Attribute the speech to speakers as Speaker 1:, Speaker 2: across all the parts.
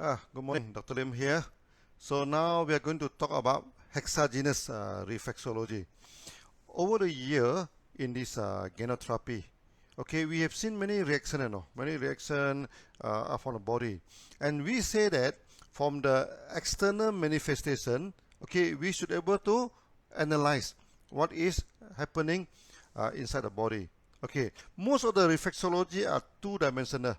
Speaker 1: Good morning, Dr. Lim here. So now we are going to talk about hexageneous reflexology. Over the year in this Ganotherapy, okay, we have seen many reactions, many reactions from the body, and we say that from the external manifestation, okay, we should be able to analyze what is happening inside the body. Okay, most of the reflexology are two-dimensional.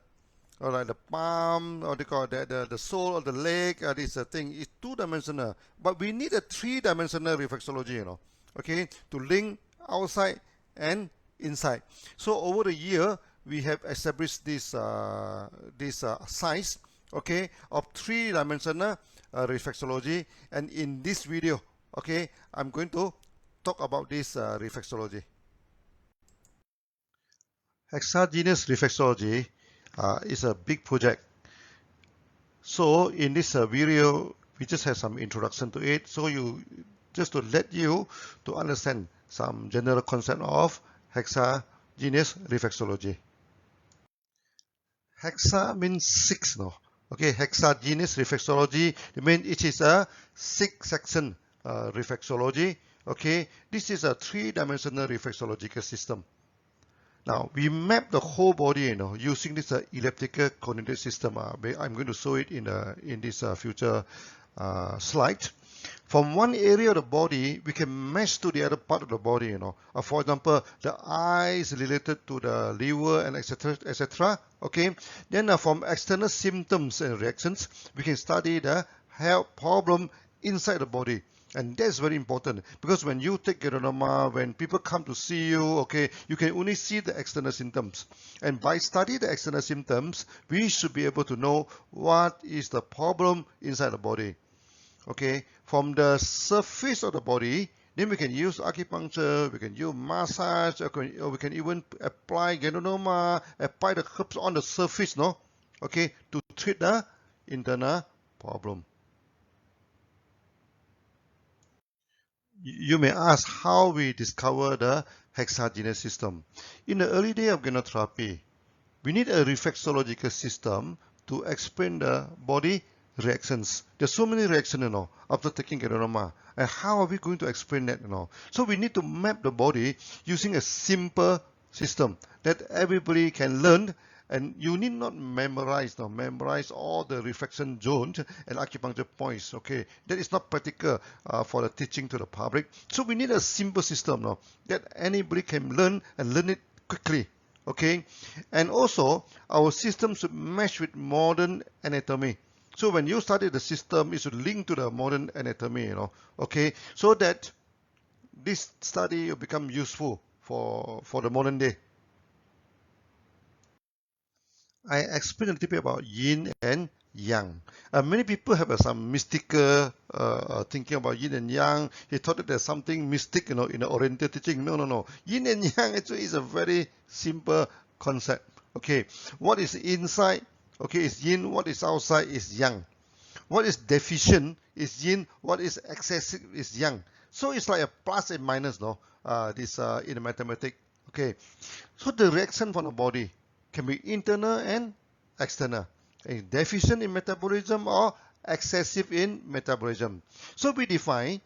Speaker 1: All right, the palm, or they call that the sole of the leg, this thing is two-dimensional. But we need a three-dimensional reflexology, okay, to link outside and inside. So over the year, we have established this science, okay, of three-dimensional reflexology. And in this video, okay, I'm going to talk about this reflexology. Hexageneous reflexology is a big project. So in this video, we just have some introduction to it. So just to let you to understand some general concept of hexageneous reflexology. Hexa means six, no? Okay, hexageneous reflexology, it means it is a six-section reflexology. Okay, this is a three-dimensional reflexological system. Now, we map the whole body, using this elliptical coordinate system. I'm going to show it in this future slide. From one area of the body, we can match to the other part of the body, For example, the eye is related to the liver and etc., etc. Okay. Then from external symptoms and reactions, we can study the health problem inside the body. And that's very important because when you take Ganotherapy, when people come to see you, okay, you can only see the external symptoms. And by studying the external symptoms, we should be able to know what is the problem inside the body. Okay, from the surface of the body, then we can use acupuncture, we can use massage, or we can even apply Ganotherapy, apply the herbs on the surface, okay, to treat the internal problem. You may ask how we discover the hexageneous system. In the early day of Ganotherapy, we need a reflexological system to explain the body reactions. There's so many reactions, after taking Ganotherapy. And how are we going to explain that, So we need to map the body using a simple system that everybody can learn. And you need not memorize all the reflection zones and acupuncture points. Okay, that is not practical for the teaching to the public. So we need a simple system that anybody can learn and learn it quickly. Okay, and also our system should match with modern anatomy. So when you study the system, it should link to the modern anatomy. Okay, so that this study will become useful for the modern day. I explained a little bit about yin and yang. Many people have some mystical thinking about yin and yang. He thought that there's something mystic, in the Oriental teaching. No. Yin and yang actually is a very simple concept. Okay, what is inside, okay, is yin. What is outside is yang. What is deficient is yin. What is excessive is yang. So it's like a plus and minus, this in the mathematics. Okay, so the reaction from the body can be internal and external, deficient in metabolism or excessive in metabolism. So we define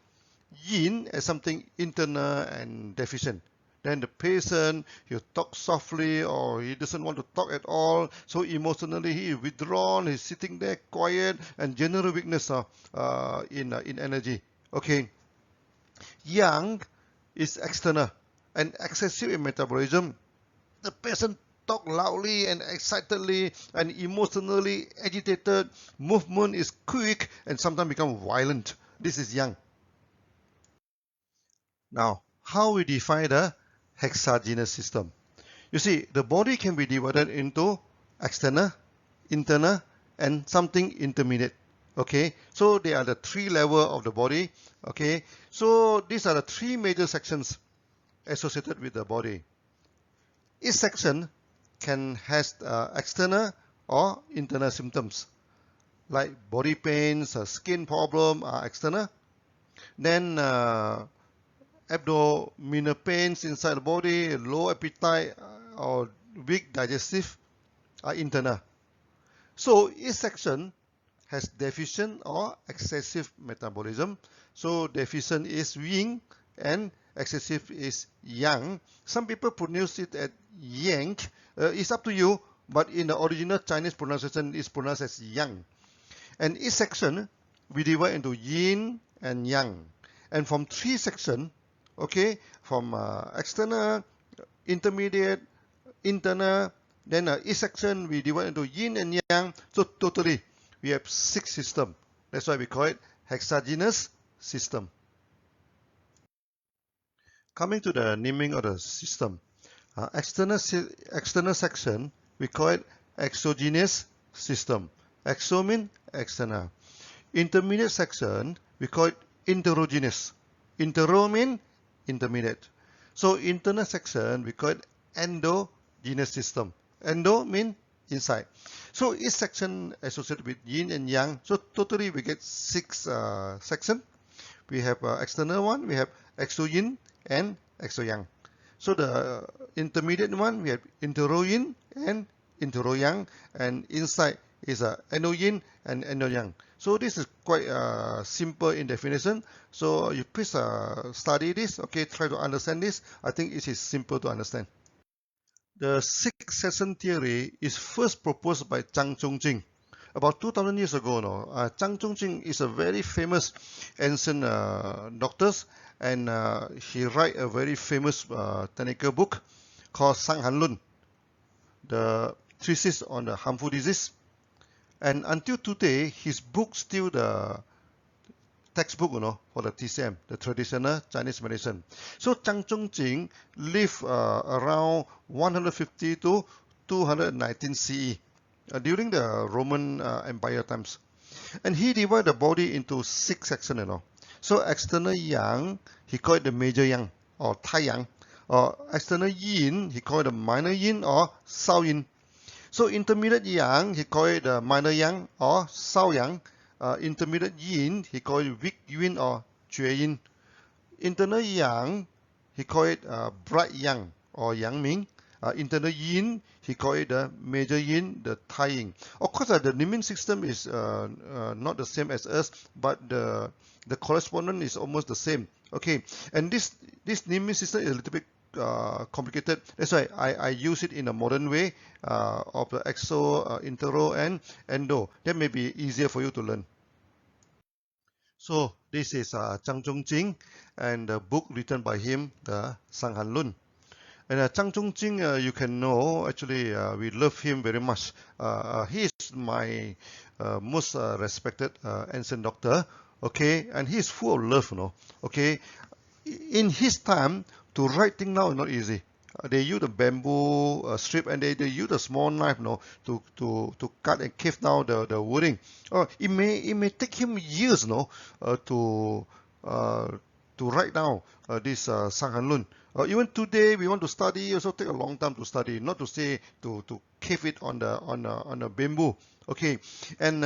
Speaker 1: yin as something internal and deficient. Then the patient, he talk softly or he doesn't want to talk at all. So emotionally he is withdrawn, he's sitting there quiet and general weakness in energy. Okay. Yang is external and excessive in metabolism. The patient talk loudly and excitedly and emotionally agitated. Movement is quick and sometimes become violent. This is yang. Now, how we define the hexageneous system? You see, the body can be divided into external, internal, and something intermediate. Okay, so they are the three levels of the body. Okay, so these are the three major sections associated with the body. Each section can has external or internal symptoms like body pains, skin problem are external. Then abdominal pains inside the body, low appetite or weak digestive are internal. So each section has deficient or excessive metabolism. So deficient is yin and excessive is yang. Some people pronounce it as yang. It's up to you, but in the original Chinese pronunciation, it's pronounced as yang. And each section we divide into yin and yang. And from 3 sections, okay, from external, intermediate, internal, then each section we divide into yin and yang. So totally we have 6 systems. That's why we call it hexageneous system. Coming to the naming of the system, external section we call it exogenous system. Exo means external. Intermediate section we call it interogenous. Intero means intermediate. So internal section we call it endogenous system. Endo means inside. So each section associated with yin and yang. So totally we get 6 sections. We have external one, we have exo yin and exo yang. So the intermediate one we have intero yin and intero yang, and inside is endo yin and endo yang. So this is quite simple in definition. So you please study this. Okay, try to understand this. I think it is simple to understand. The 6-session theory is first proposed by Zhang Zhongjing about 2000 years ago. Zhang Zhongjing is a very famous ancient doctor, and he write a very famous technical book called Sang Han Lun, the thesis on the harmful disease. And until today, his book still the textbook, for the TCM, the traditional Chinese medicine. So Zhang Zhongjing lived around 150 to 219 CE during the Roman Empire times, and he divided the body into 6 sections. So external yang, he called it the major yang or Tai yang, or external yin, he called it the minor yin or Sao yin. So intermediate yang, he called it the minor yang or Sao yang. Intermediate yin, he called it weak yin or Jue yin. Internal yang, he called it bright yang or Yang Ming. Internal yin, he called it the major yin, the Tai yin. Of course, the naming system is not the same as us, but the correspondence is almost the same. Okay, and this naming system is a little bit complicated. That's why I use it in a modern way of the exo, intero, and endo. That may be easier for you to learn. So this is Zhang Zhongjing, and the book written by him, the Sang Han Lun. And Zhang Zhongjing, you can know, actually, we love him very much. He is my most respected ancient doctor, okay, and he is full of love, okay. In his time, to write things now is not easy. They use the bamboo strip, and they use a small knife, to cut and carve down the wording. It may take him years, to write down this Sang Han Lun. Even today, we want to study, also take a long time to study, not to say to carve it on the bamboo. Okay, and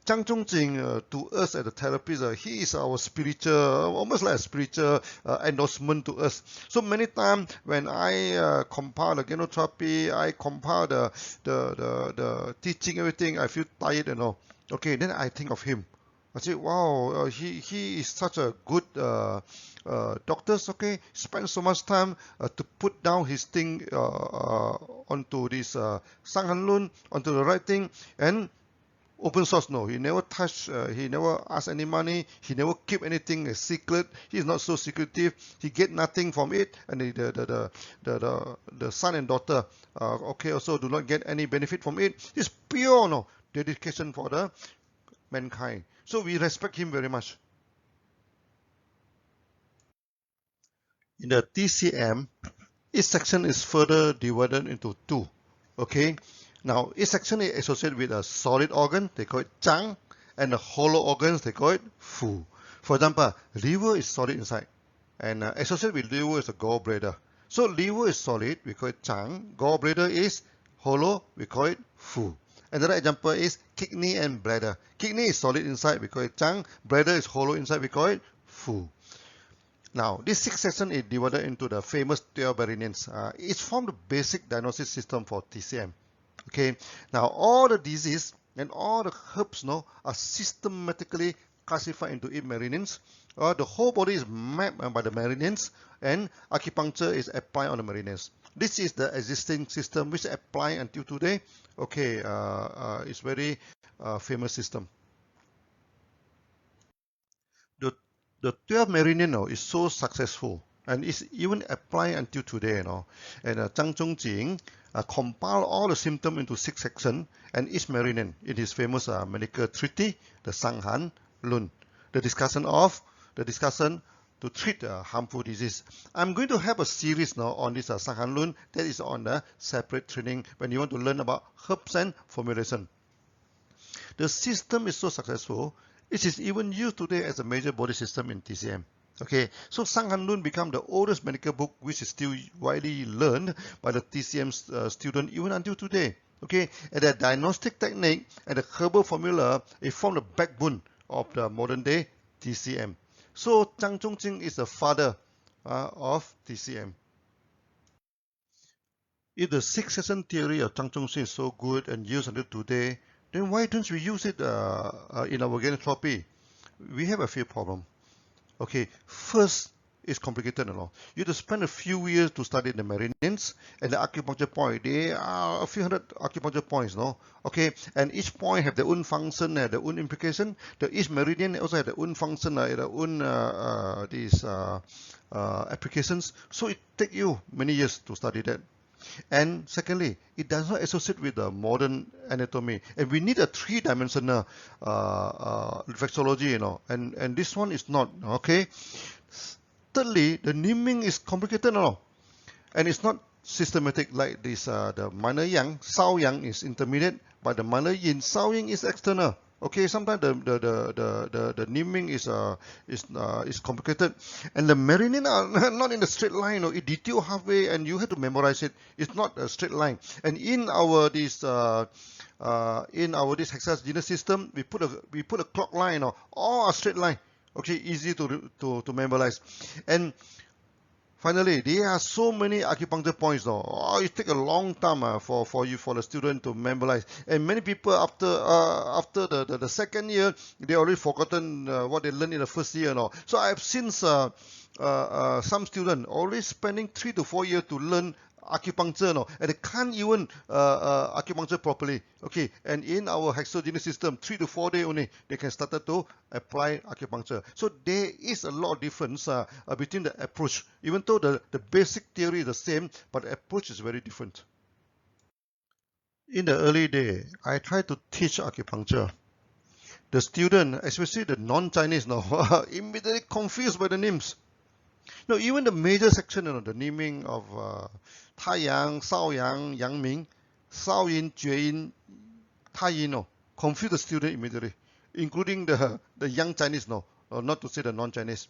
Speaker 1: Zhang Zhongjing, to us as a therapist, he is our spiritual, almost like a spiritual endorsement to us. So many times when I compile the Ganotherapy, I compile the teaching, everything, I feel tired, Okay, then I think of him. I say, wow, he is such a good doctor, okay? Spend so much time to put down his thing onto this Sang Han Lun, onto the writing, and open source. No, he never touch, he never ask any money, he never keep anything a secret. He is not so secretive. He get nothing from it, and the son and daughter, okay, also do not get any benefit from it. It's pure dedication for the mankind. So we respect him very much. In the TCM, each section is further divided into 2. Okay. Now, each section is associated with a solid organ, they call it Zhang, and the hollow organs, they call it Fu. For example, liver is solid inside, and associated with liver is a gallbladder. So liver is solid, we call it Zhang. Gallbladder is hollow, we call it Fu. Another example is kidney and bladder. Kidney is solid inside, we call it Zhang. Bladder is hollow inside, we call it Fu. Now, this 6 section is divided into the famous 12 variants. It's from the basic diagnosis system for TCM. Okay, now all the disease and all the herbs are systematically classified into 8 meridians. The whole body is mapped by the meridians, and acupuncture is applied on the meridians. This is the existing system which apply until today. Okay, it's very famous system. The the 12 meridian is so successful and is even applied until today. And Zhang Zhongjing compiled all the symptoms into 6 sections, and each meridian in his famous medical treatise, the Sanghan Lun, the discussion to treat harmful disease. I'm going to have a series now on this Sanghan Lun that is on the separate training when you want to learn about herbs and formulation. The system is so successful, it is even used today as a major body system in TCM. Okay, so Sanghan Lun become the oldest medical book which is still widely learned by the TCM student even until today. Okay, and the diagnostic technique and the herbal formula, it form the backbone of the modern day TCM. So Zhang Zhongjing is the father of TCM. If the 6-session theory of Zhang Zhongjing is so good and used until today, then why don't we use it in our Ganotherapy? We have a few problems. Okay, first, it's complicated. You have to spend a few years to study the meridians and the acupuncture point. There are a few hundred acupuncture points, Okay, and each point have their own function and their own implication. Each meridian also have their own function, their own applications. So it takes you many years to study that. And secondly, it does not associate with the modern anatomy, and we need a 3-dimensional reflexology, and this one is not. Okay. Thirdly, the naming is complicated, and it's not systematic like this. The minor yang, Sao Yang is intermediate, but the minor yin, Sao Yin is external. Okay, sometimes the naming is complicated, and the meridian are not in a straight line. It detail halfway, and you have to memorize it. It's not a straight line. And in our this hexageneous system, we put a clock line, all a straight line. Okay, easy to memorize. And finally, there are so many acupuncture points now. It takes a long time for the student to memorize. And many people after the second year, they already forgotten what they learned in the first year now. So I have seen some students already spending 3 to 4 years to learn acupuncture, and they can't even acupuncture properly. Okay, and in our hexageneous system, 3 to 4 days only they can start to apply acupuncture. So there is a lot of difference between the approach, even though the basic theory is the same, but the approach is very different. In the early day, I tried to teach acupuncture. The student, especially the non-Chinese now, immediately confused by the names. Even the major section, the naming of Taiyang, Shaoyang, Yangming, Shaoyin, Jueyin, Taiyin, confuse the student immediately, including the young Chinese, not to say the non-Chinese.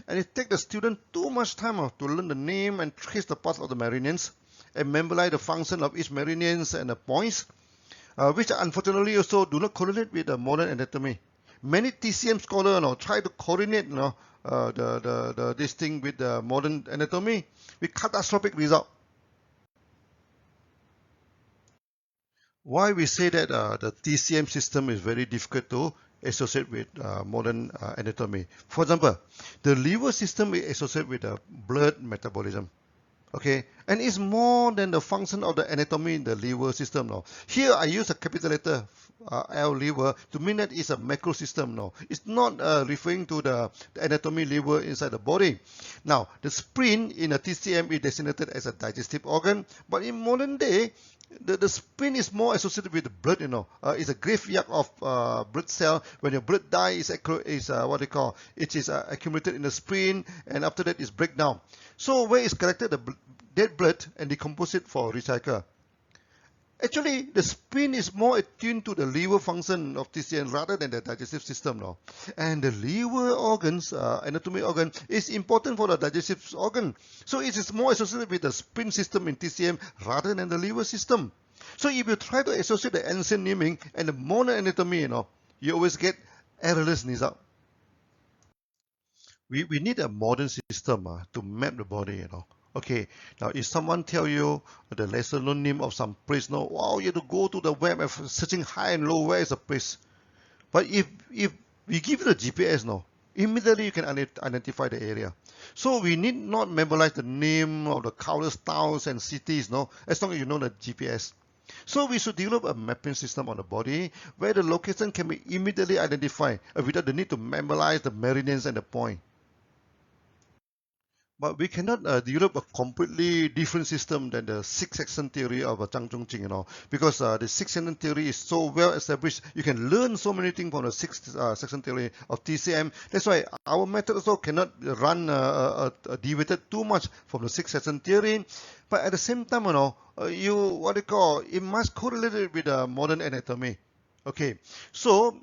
Speaker 1: And it takes the student too much time to learn the name and trace the parts of the meridians and memorize the function of each meridians and the points, which unfortunately also do not correlate with the modern anatomy. Many TCM scholars try to coordinate this thing with the modern anatomy with catastrophic result. Why we say that the TCM system is very difficult to associate with modern anatomy. For example, the liver system is associated with the blood metabolism. Okay, and it's more than the function of the anatomy in the liver system now. Here I use a capital letter L, liver, to mean that it's a macro system now. It's not referring to the anatomy liver inside the body. Now, the spleen in a TCM is designated as a digestive organ, but in modern day, the spleen is more associated with the blood, It's a graveyard of blood cell. When your blood dies, it is accumulated in the spleen, and after that, it's break down. So where is collected the dead blood and decompose it for recycle? Actually, the spleen is more attuned to the liver function of TCM rather than the digestive system now. And the liver organs, anatomy organ, is important for the digestive organ. So it is more associated with the spleen system in TCM rather than the liver system. So if you try to associate the ancient naming and the modern anatomy, you always get errorless result. We need a modern system to map the body, Okay, now if someone tell you the lesser known name of some place, no, wow, you have to go to the web and searching high and low, where is the place? But if we give you the GPS, no, immediately you can identify the area. So we need not memorize the name of the countless towns and cities, no, as long as you know the GPS. So we should develop a mapping system on the body where the location can be immediately identified without the need to memorize the meridians and the point. But we cannot develop a completely different system than the six-section theory of Zhang Zhongjing, because the six-section theory is so well established. You can learn so many things from the six-section theory of TCM. That's why our method also cannot run deviated too much from the six-section theory. But at the same time, it must correlate it with modern anatomy. Okay, so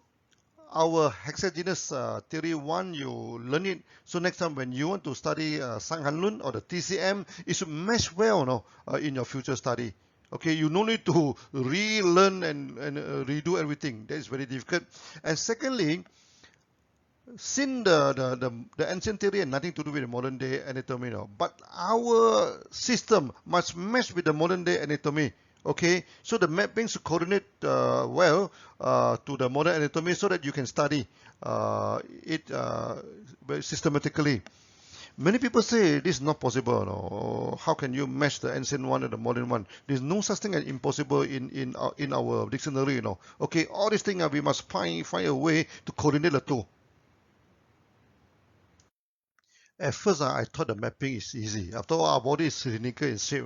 Speaker 1: our hexageneous theory 1, you learn it. So next time when you want to study Sang Han Lun or the TCM, it should mesh well, in your future study. Okay, you no need to relearn and redo everything. That is very difficult. And secondly, since the ancient theory had nothing to do with the modern day anatomy, but our system must mesh with the modern day anatomy. Okay, so the mapping should coordinate well to the modern anatomy so that you can study it very systematically. Many people say this is not possible. No? How can you mesh the ancient one and the modern one? There's no such thing as impossible in our dictionary. Okay, all these things we must find a way to coordinate the two. At first, I thought the mapping is easy. After all, our body is cylindrical in shape.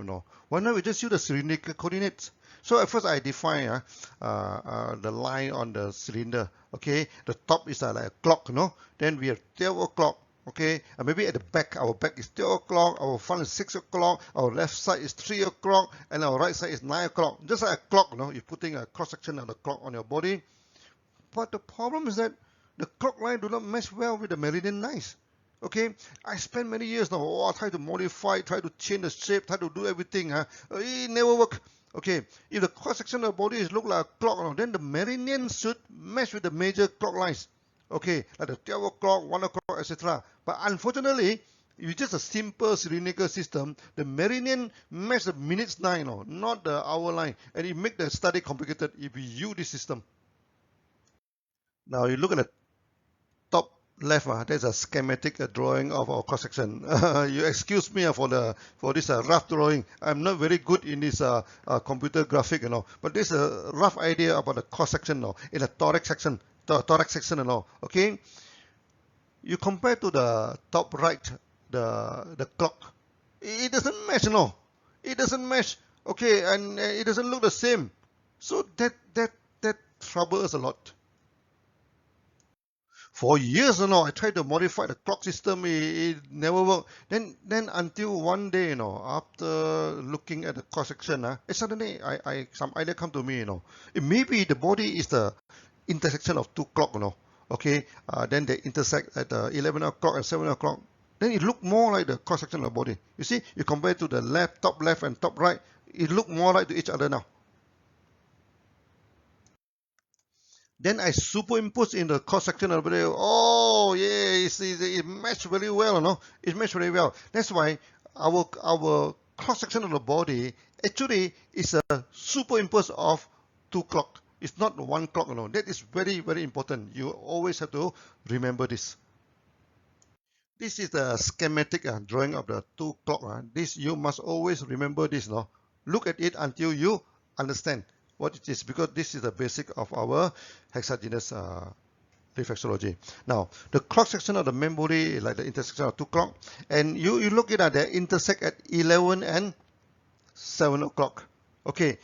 Speaker 1: Why not we just use the cylindrical coordinates? So at first, I define the line on the cylinder. Okay, the top is like a clock. Then we have 12 o'clock. Okay, and maybe at the back, our back is 12 o'clock, our front is 6 o'clock, our left side is 3 o'clock, and our right side is 9 o'clock. Just like a clock. You're putting a cross section of the clock on your body. But the problem is that the clock line do not match well with the meridian lines. Okay, I spent many years now. I try to modify, try to change the shape, try to do everything. It never work. Okay, if the cross section of the body is look like a clock, then the meridian should match with the major clock lines. Okay, like the 12 o'clock, 1 o'clock, etc. But unfortunately, if it's just a simple cylindrical system, the meridian match the minutes line, not the hour line, and it make the study complicated if we use this system. Now you look at the top left, there's a schematic drawing of our cross section. You excuse me for this rough drawing. I'm not very good in this computer graphic, but this is a rough idea about the cross section, in the thorax section, Okay, you compare to the top right, the clock. It doesn't match, It doesn't match. Okay, and it doesn't look the same. So that troubles us a lot. For years, I tried to modify the clock system. It never worked. Then until one day, after looking at the cross section, suddenly some idea come to me. Maybe the body is the intersection of two clocks. Okay, then they intersect at 11 o'clock and 7 o'clock. Then it look more like the cross section of the body. You see, you compare to the top left and top right, it look more like to each other now. Then I superimpose in the cross section of the video. Oh yeah, it matched very well, It matched very well. That's why our cross section of the body actually is a superimpose of two clock. It's not one clock, That is very, very important. You always have to remember this. This is the schematic drawing of the two clock. This you must always remember this, Look at it until you understand what it is, because this is the basic of our hexageneous reflexology. Now, the cross section of the main body is like the intersection of two clock, and you look at it, they intersect at 11 and 7 o'clock. Okay,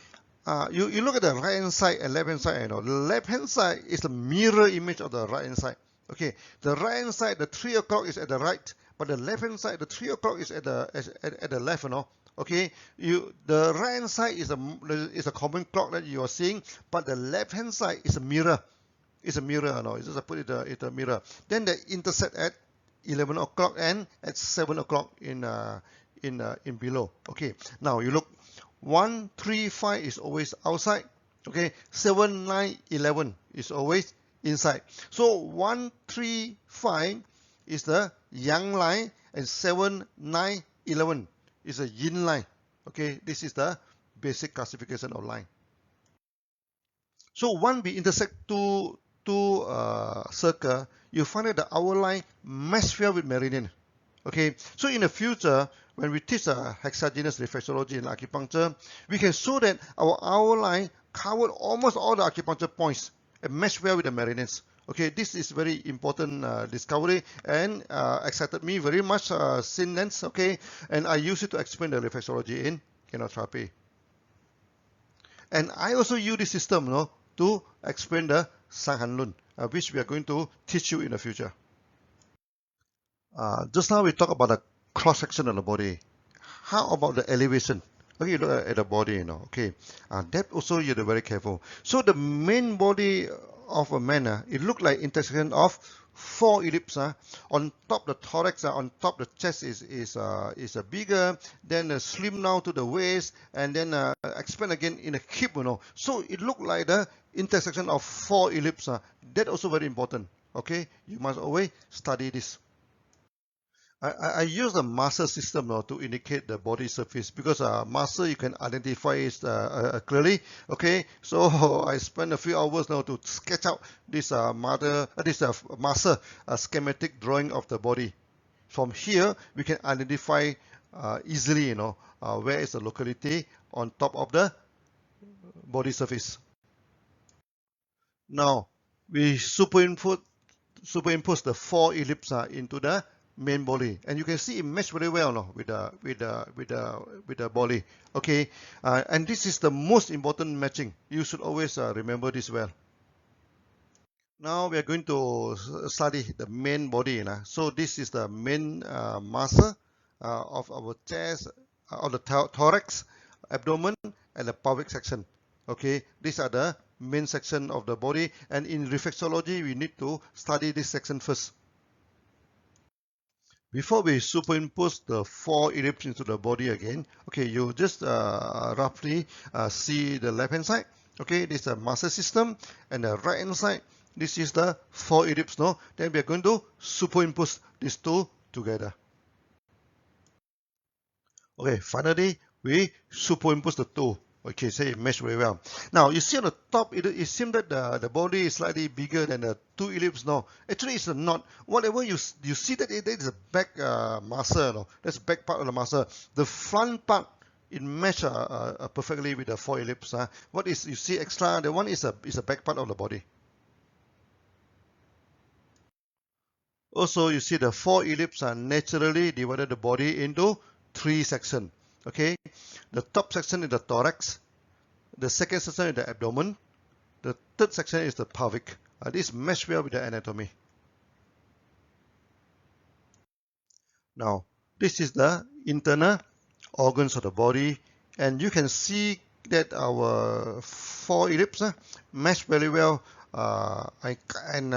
Speaker 1: you look at the right hand side and left hand side. The left hand side is the mirror image of the right hand side. Okay, the right hand side, the 3 o'clock is at the right, but the left hand side, the 3 o'clock is at the left. Okay, the right hand side is a common clock that you are seeing, but the left hand side is a mirror. It's a mirror, It's just put it a mirror. Then they intersect at 11 o'clock and at 7 o'clock in below. Okay, now you look. 1, 3, 5 is always outside. Okay, 7, 9, 11 is always inside. So 1, 3, 5 is the yang line, and 7, 9, 11 is a yin line. Okay, this is the basic classification of line. So when we intersect two circle, you find that the hour line mesh well with meridian. Okay, so in the future, when we teach hexageneous reflexology in acupuncture, we can show that our hour line covered almost all the acupuncture points and mesh well with the meridians. Okay, this is very important discovery and excited me very much since then. Okay, and I use it to explain the reflexology in Ganotherapy. And I also use this system, to explain the Sang Lun, which we are going to teach you in the future. Just now we talked about the cross section of the body. How about the elevation? Okay, you look at the body, okay. That also you're very careful. So the main body of a man, it look like intersection of four ellipses. On top the thorax, on top the chest is bigger, then slim down to the waist, and then expand again in the hip, So it look like the intersection of four ellipses. That also very important. Okay, you must always study this. I use the muscle system to indicate the body surface because muscle you can identify it clearly. Okay, so I spent a few hours now to sketch out this muscle schematic drawing of the body. From here we can identify easily, where is the locality on top of the body surface. Now we superimpose the four ellipses into the main body, and you can see it mesh very well with the body. Okay, and this is the most important matching. You should always remember this well. Now we are going to study the main body. So this is the main muscle of our chest, of the thorax, abdomen, and the pelvic section. Okay, these are the main section of the body, and in reflexology we need to study this section first. Before we superimpose the four ellipses into the body again, okay, you just roughly see the left hand side. Okay, this is the muscle system, and the right hand side, this is the four ellipses. Then we are going to superimpose these two together. Okay, finally we superimpose the two. Okay, so it mesh very well. Now you see on the top, it seems that the body is slightly bigger than the two ellipses. No, actually it's not. Whatever you see that it is a back muscle. That's the back part of the muscle. The front part it mesh perfectly with the four ellipses. What is you see extra? The one is a back part of the body. Also, you see the four ellipses are naturally divided the body into three sections. Okay, the top section is the thorax, the second section is the abdomen, the third section is the pelvic. This mesh well with the anatomy. Now, this is the internal organs of the body, and you can see that our four ellipses mesh very well and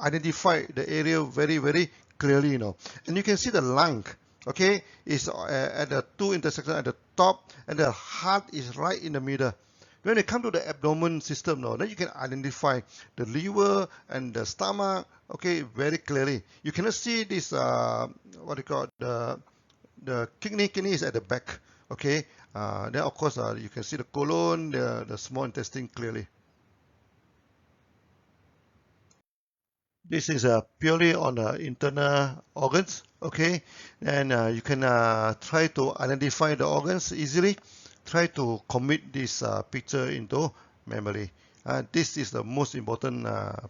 Speaker 1: identify the area very, very clearly, And you can see the lung. Okay, is at the two intersections at the top, and the heart is right in the middle. When it comes to the abdomen system then you can identify the liver and the stomach, okay, very clearly. You cannot see this, what you call the kidney is at the back, okay. Then of course you can see the colon, the small intestine clearly. This is purely on the internal organs, okay, and you can try to identify the organs easily. Try to commit this picture into memory. This is the most important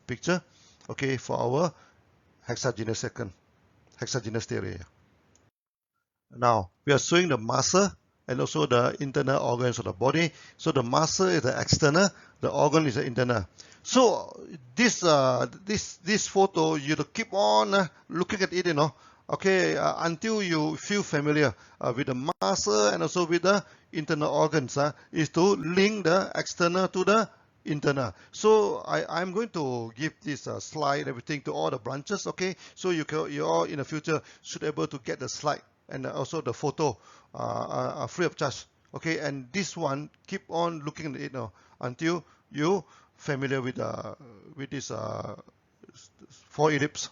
Speaker 1: picture, okay, for our hexageneous theory. Now we are showing the muscle and also the internal organs of the body. So the muscle is the external, the organ is the internal. So this photo, you keep on looking at it, okay, until you feel familiar with the muscle and also with the internal organs. Is to link the external to the internal. So I'm going to give this slide, everything to all the branches, okay? So you all in the future should be able to get the slide and also the photo free of charge, okay? And this one, keep on looking at it until you familiar with this four ellipse.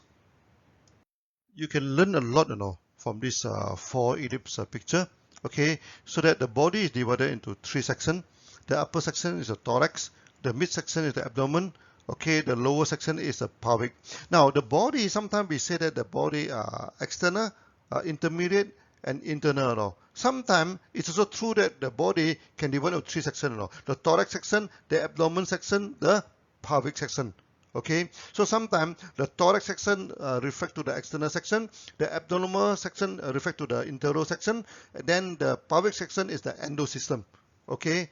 Speaker 1: You can learn a lot, from this four ellipse picture. Okay, so that the body is divided into three sections. The upper section is the thorax, the mid section is the abdomen, okay, the lower section is the pelvic. Now the body, sometimes we say that the body are external, intermediate, and internal. No? Sometimes it's also true that the body can divide into three sections. No? The thorax section, the abdomen section, the pelvic section. Okay, so sometimes the thorax section refer to the external section, the abdominal section refer to the internal section, and then the pelvic section is the endosystem. Okay,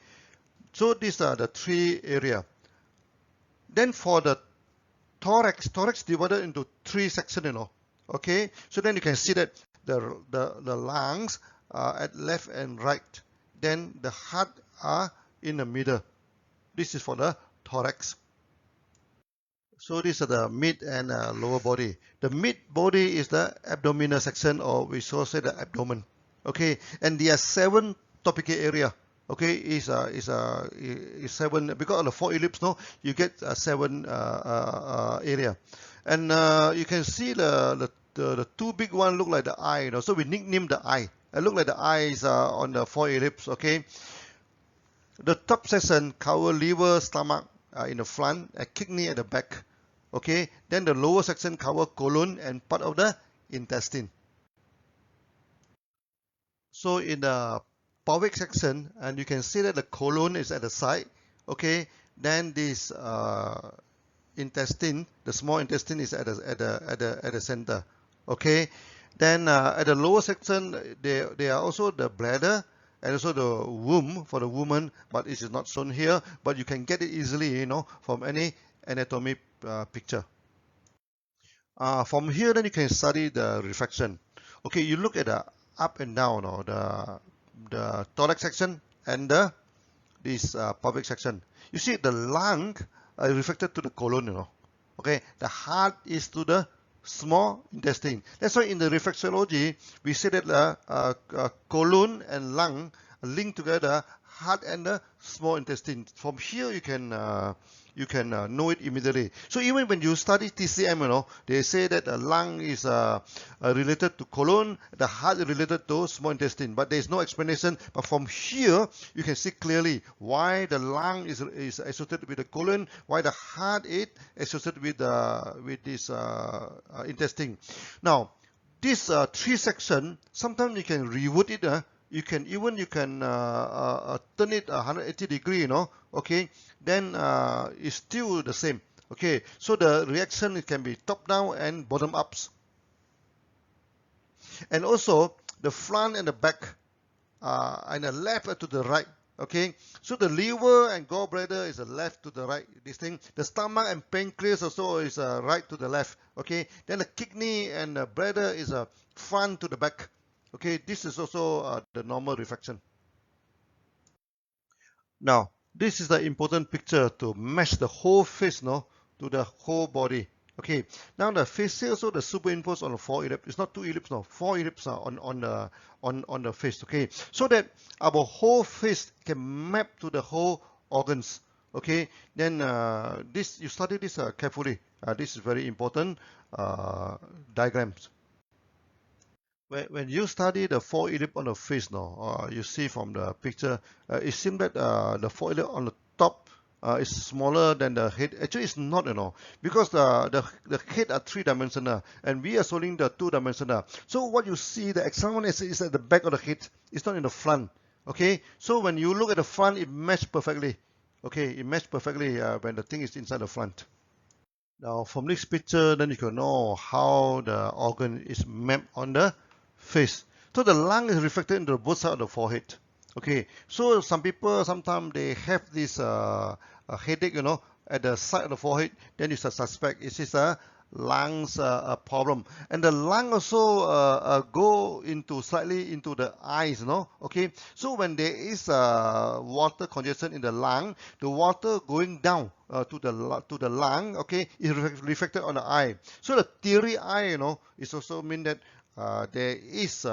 Speaker 1: so these are the three areas. Then for the thorax divided into three sections, Okay, so then you can see that the lungs are at left and right. Then the heart are in the middle. This is for the thorax. So these are the mid and lower body. The mid body is the abdominal section, or we also say the abdomen. Okay, and there are 7 topical area. Okay, is 7 because of the 4 ellipse. No, you get 7 area, and you can see the 2 big one look like the eye. So we nickname the eye. It look like the eyes on the 4 ellipse. Okay, the top section cover liver, stomach in the front, and kidney at the back. Okay, then the lower section cover colon and part of the intestine. So in the pelvic section, and you can see that the colon is at the side. Okay, then this intestine, the small intestine, is at the center. Okay, then at the lower section, there are also the bladder and also the womb for the woman, but it is not shown here. But you can get it easily, from any anatomy picture. From here, then you can study the reflection. Okay, you look at the up and down, or the thorax section and this pelvic section. You see the lung reflected to the colon, Okay, the heart is to the small intestine. That's why in the reflexology, we say that colon and lung link together, heart and the small intestine. From here, you can know it immediately. So even when you study TCM, they say that the lung is related to colon, the heart is related to small intestine, but there is no explanation. But from here, you can see clearly why the lung is associated with the colon, why the heart is associated with this intestine. Now, this 3 section, sometimes you can reword it. You can turn it 180 degree, Okay, then it's still the same. Okay, so the reaction, it can be top down and bottom ups, and also the front and the back, and the left to the right. Okay, so the liver and gallbladder is the left to the right. This thing, the stomach and pancreas also is right to the left. Okay, then the kidney and the bladder is front to the back. Okay, this is also the normal reflection. Now, this is the important picture to match the whole face, to the whole body. Okay, now the face also the superimposed on the 4 ellipse. It's not 2 ellipse, 4 ellipse on the face. Okay, so that our whole face can map to the whole organs. Okay, then this, you study this carefully. This is very important diagrams. When you study the 4 ellipse on the face, you see from the picture, it seems that the 4 ellipse on the top is smaller than the head. Actually, it's not, because the head are 3-dimensional, and we are showing the 2-dimensional. So what you see, the examination is at the back of the head. It's not in the front. Okay, so when you look at the front, it matches perfectly. Okay, it matches perfectly when the thing is inside the front. Now, from this picture, then you can know how the organ is mapped on the face. So the lung is reflected into both sides of the forehead. Okay, so some people, sometimes they have this headache, at the side of the forehead. Then you suspect it is a lungs problem, and the lung also go into slightly into the eyes, Okay, so when there is water congestion in the lung, the water going down to the lung, okay, is reflected on the eye. So the teary eye, is also mean that there is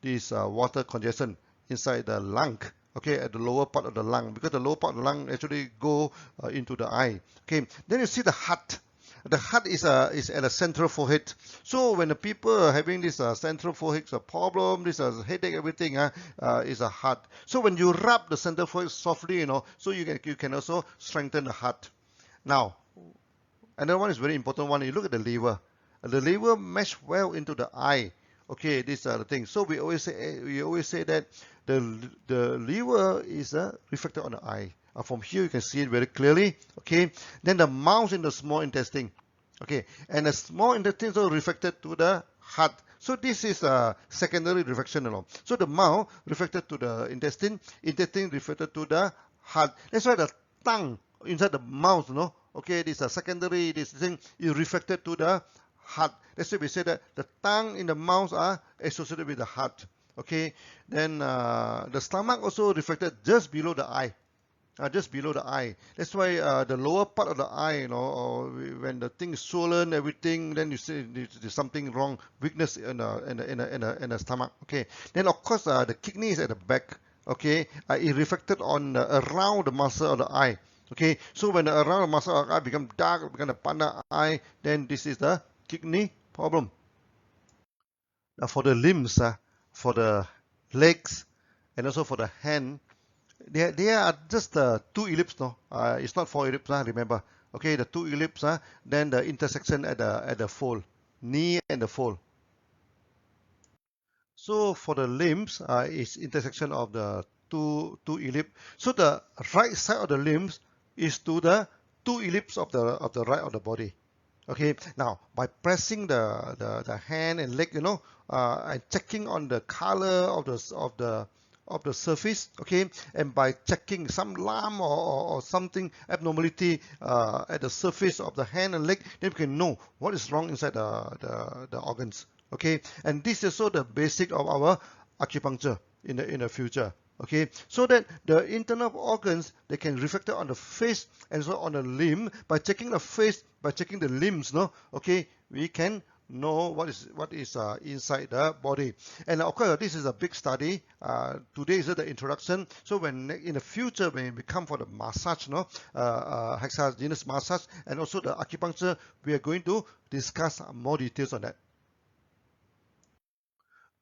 Speaker 1: this water congestion inside the lung, okay, at the lower part of the lung, because the lower part of the lung actually go into the eye. Okay, then you see the heart. The heart is at the central forehead. So when the people are having this central forehead problem, this headache, everything is a heart. So when you rub the central forehead softly, so you can also strengthen the heart. Now, another one is very important one. You look at the liver. The liver mesh well into the eye. Okay, these are the things. So we always say that the liver is reflected on the eye. From here you can see it very clearly. Okay, then the mouth in the small intestine. Okay, and the small intestine is also reflected to the heart. So this is a secondary reflection. So the mouth reflected to the intestine reflected to the heart. That's why the tongue inside the mouth, okay, this is a secondary, this thing is reflected to the heart. That's why we say that the tongue in the mouth are associated with the heart. Okay, then the stomach also reflected just below the eye. Just below the eye. That's why the lower part of the eye, or when the thing is swollen, everything, then you see there's something wrong, weakness in the stomach. Okay. Then of course the kidney is at the back. Okay. It reflected on around the muscle of the eye. Okay. So when around the muscle of the eye become dark, become the panda eye, then this is the kidney problem. Now for the limbs, for the legs, and also for the hand. They are just two ellipses, no? It's not four ellipses, remember. Okay, the two ellipses, then the intersection at the fold, knee and the fold. So for the limbs, it's intersection of the two ellipse. So the right side of the limbs is to the two ellipse of the right of the body. Okay, now by pressing the hand and leg, and checking on the color of the surface, okay, and by checking some lump or something abnormality at the surface of the hand and leg, then we can know what is wrong inside the organs. Okay, and this is also the basic of our acupuncture in the future. Okay, so that the internal organs, they can reflect it on the face and so on the limb. By checking the face, by checking the limbs, okay, we can know what is inside the body. And of course, this is a big study. Today is the introduction. So when in the future, when we come for the massage, hexageneous massage, and also the acupuncture, we are going to discuss more details on that.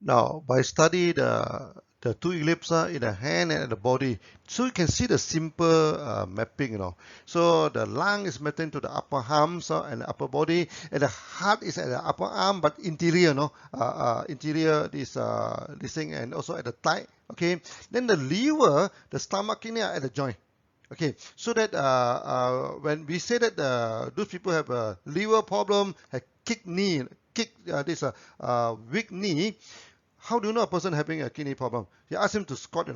Speaker 1: Now, by study the two ellipses in the hand and the body, so you can see the simple mapping, So the lung is mapped into the upper arms and the upper body, and the heart is at the upper arm, but interior, interior this thing, and also at the thigh. Okay, then the liver, the stomach, kidney are at the joint. Okay, so that when we say that those people have a liver problem, have kidney, this weak knee. How do you know a person having a kidney problem? You ask him to squat,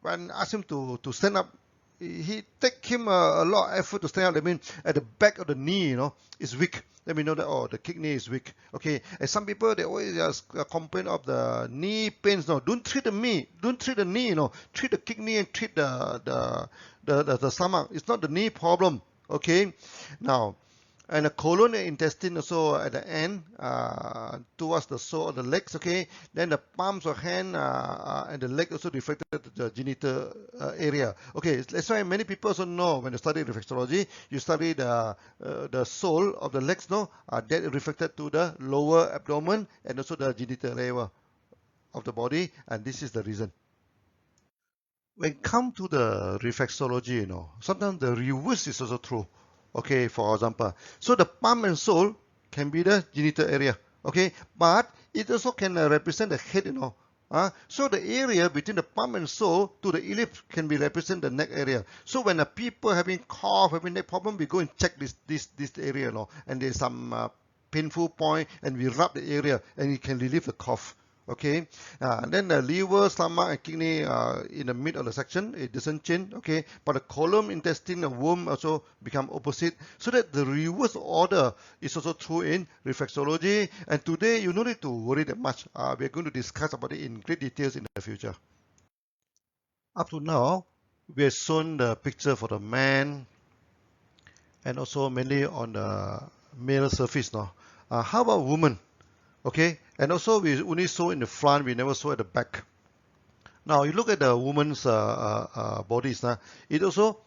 Speaker 1: When ask him to stand up, he take him a lot of effort to stand up. That means at the back of the knee, is weak. Let me know that, the kidney is weak. Okay, and some people, they always just complain of the knee pains. No, don't treat the knee. Don't treat the knee. Treat the kidney and treat the stomach. It's not the knee problem. Okay, now. And the colon and intestine also at the end, towards the sole of the legs, okay? Then the palms of hand and the leg also reflected to the genital area. Okay, that's why many people also know when you study reflexology, you study the sole of the legs, that reflected to the lower abdomen and also the genital area of the body, and this is the reason. When it comes to the reflexology, sometimes the reverse is also true. Okay, for example, so the palm and sole can be the genital area. Okay, but it also can represent the head. So the area between the palm and sole to the ellipse can be represent the neck area. So when the people having cough, having neck problem, we go and check this area, and there's some painful point, and we rub the area, and it can relieve the cough. Okay, then the liver, stomach, and kidney in the mid of the section, it doesn't change. Okay, but the colon, intestine, and womb also become opposite. So that the reverse order is also true in reflexology. And today you don't need to worry that much. We're going to discuss about it in great details in the future. Up to now, we have shown the picture for the man and also mainly on the male surface now. How about women? Okay, and also we only saw in the front, we never saw at the back. Now you look at the woman's bodies now, it also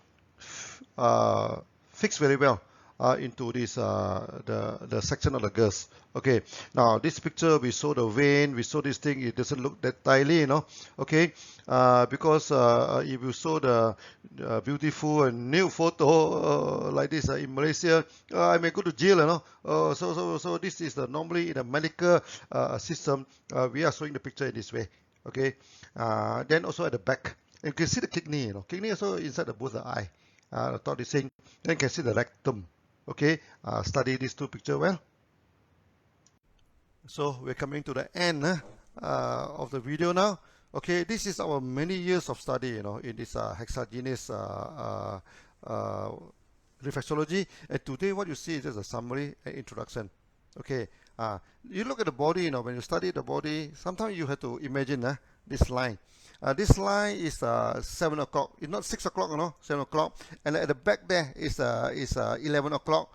Speaker 1: fixed very well. into this the section of the girth. Okay, now this picture we saw the vein, we saw this thing, it doesn't look that tightly, okay, because if you saw the beautiful and new photo like this in Malaysia, I may go to jail, so this is the normally in the medical system, we are showing the picture in this way. Okay, then also at the back, and you can see the kidney, kidney also inside the both the eye, the thought is saying, then you can see the rectum. Okay, study these two pictures well. So we're coming to the end of the video now. Okay, this is our many years of study, in this hexageneous reflexology. And today what you see is just a summary and introduction. Okay, you look at the body, when you study the body, sometimes you have to imagine this line. This line is 7 o'clock. It's not 6 o'clock, 7 o'clock. And at the back there is 11 o'clock.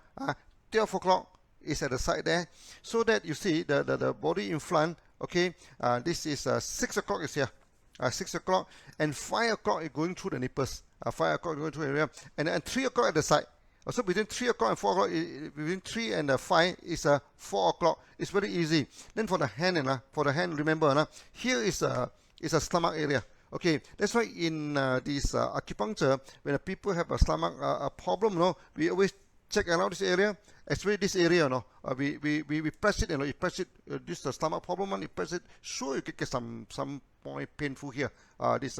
Speaker 1: 12 o'clock is at the side there. So that you see the body in front, okay, this is 6 o'clock is here. 6 o'clock. And 5 o'clock is going through the nipples. 5 o'clock going through the area. And 3 o'clock at the side. So between 3 o'clock and 4 o'clock, between 3 and 5 is 4 o'clock. It's very easy. Then for the hand, remember, here is a stomach area. Okay, that's why in this acupuncture, when people have a stomach problem, we always check around this area, especially this area. We press it, you press it. This stomach problem, you press it. Sure, you can get some point painful here. This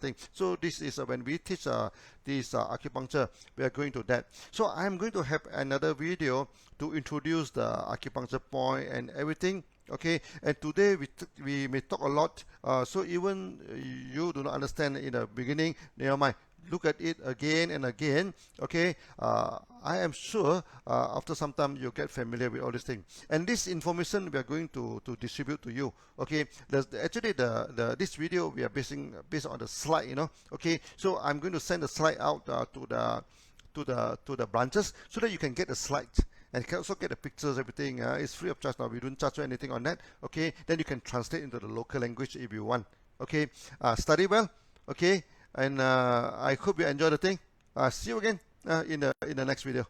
Speaker 1: thing. So this is when we teach this acupuncture, we are going to that. So I'm going to have another video to introduce the acupuncture point and everything. Okay, and today we may talk a lot, so even you do not understand in the beginning, never mind, look at it again and again. Okay, I am sure after some time you'll get familiar with all these things, and this information we are going to distribute to you. Okay, actually this video we are based on the slide, okay, so I'm going to send the slide out to the branches so that you can get the slides. And you can also get the pictures, everything. It's free of charge now. We don't charge you anything on that. Okay, then you can translate into the local language if you want. Okay, study well. Okay, and I hope you enjoy the thing. See you again in the next video.